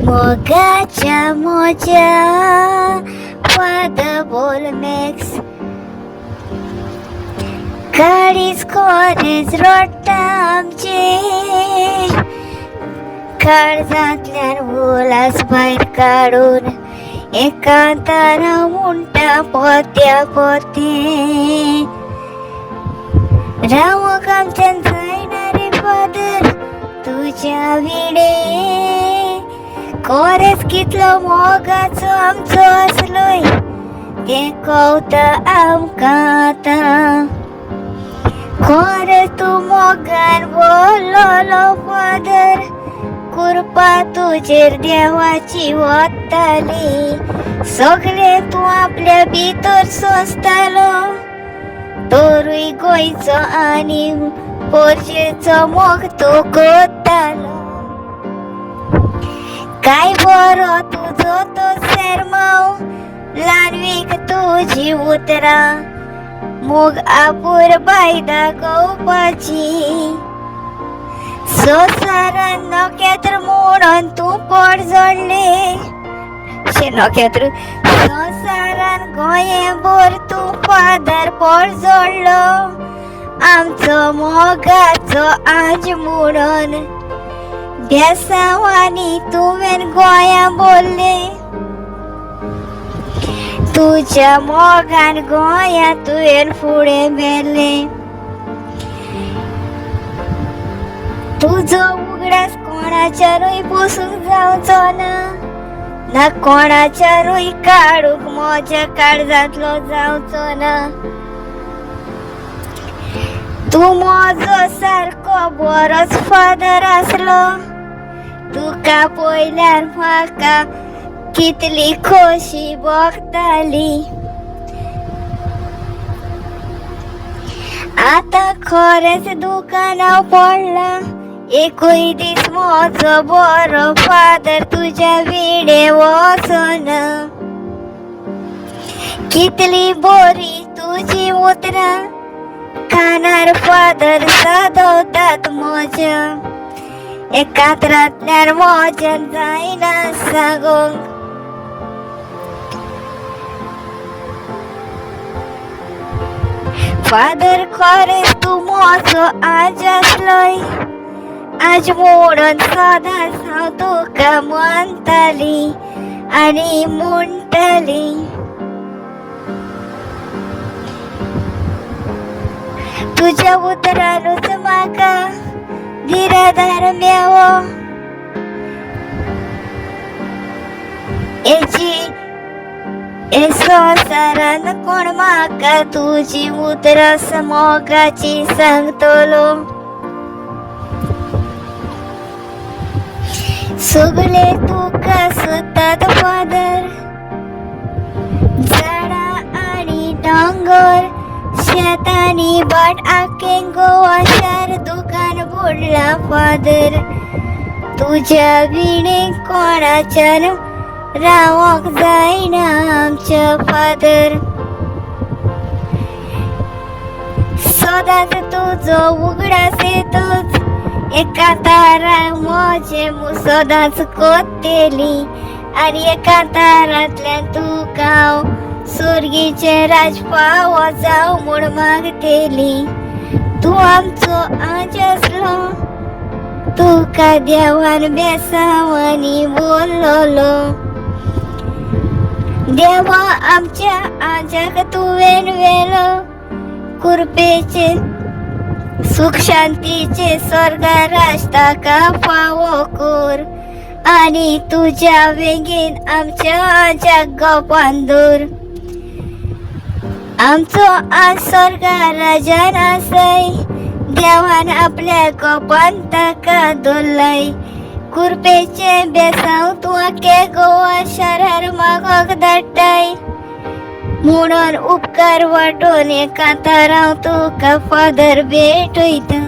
मोगाच्या मोजा Father Bolmax काळीच कोरेच रोडटा आमचे काळजांतल्यान उलास भायर काडून एकांतारा म्हणटा पोत्या पोते रावूंक आमच्यान जायना रे फादर तुज्या विडे कोरेच कितलो मोगाचो आमचो आसलोय तें कळटा आमकां आतां खरेंच तूं मोगान बोललो फादर कृपा तुजेर देवाची वताली सगळें तूं आपल्या भितर सोंसतालो तोरूय गोंयचो आनी पोरचेचो मोग तूं कोत्तालो काय बरो तुजो तो सेरमाव ल्हानवीक तुजी उतरां मोग आपूर बाय दाखोवपाची संवसारान नखेत्र म्हणून तूं पोट जोडले नखेत्र संवसारान गोंयभर तूं फादर पोट जोडलो आमचो मोगाचो आज म्हणून बेसांवांनी तुवें गोंया बोल्ले तुज्या मोगान गोंया तुवें फुडें व्हेल्लें तुजो उगडास कोणाच्यारूय बसूंक जावचो ना कोणाच्यारूय काडूंक म्हज्या काळजांतलो जावचो ना तूं म्हजो सारको बरोच फादर आसलो तुका पयल्यार म्हाका कितली खोशी भोगताली आतां खरेंच दुकानां पडला एकूय दीस म्हजो बरो फादर तुज्या विडे वचना कितली बरी तुजी उतरां कानार फादर सादवतात म्हज्या एकांतरांतल्यान म्हज्यान जायना सांगूंक फादर खरेंच तूं म्हजो आज आसलोय आज म्हणून सदांच हांव तुका मानताली आनी म्हणटली तुज्या उतरानूच म्हाका निराधार मेळ्ळो संवसारान कोण म्हाका तुजी उतरास मोगाची सांगतलो सगळे तुका सोदतात फादर झाडां आनी दोंगर शेतांनी बाट आख्खें गोवा शार दुकान बुडला फादर तुज्या विणेक कोणाच्यान रावोंक जायना आमच्या फादर सदांच तुजो उगडास येतोच एकांतारा म्हजे सदांच कोत्तेली आनी एकांतारांतल्यान तुका हांव सुर्गीचे राजपाव जावं म्हूण मागतेली तूं आमचो आज आसलो तुका देवान बेसांवांनी बोललो देवा आमच्या आजाक तुवें व्हेलो कृपेचे सुख शांतीचे स्वर्गार ताका फावो कर आनी तुज्या वेगीन आमच्या आजाक गोपान दवर आमचो आज स्वर्गार राजान आसय देवान आपल्या गोपान ताका दवरलय कृपेचे बेसांव तूं आख्खे गोवा शारार मागोंक धाडटाय म्हणून उपकार वांटून एकांतार हांव तुका फादर भेटयता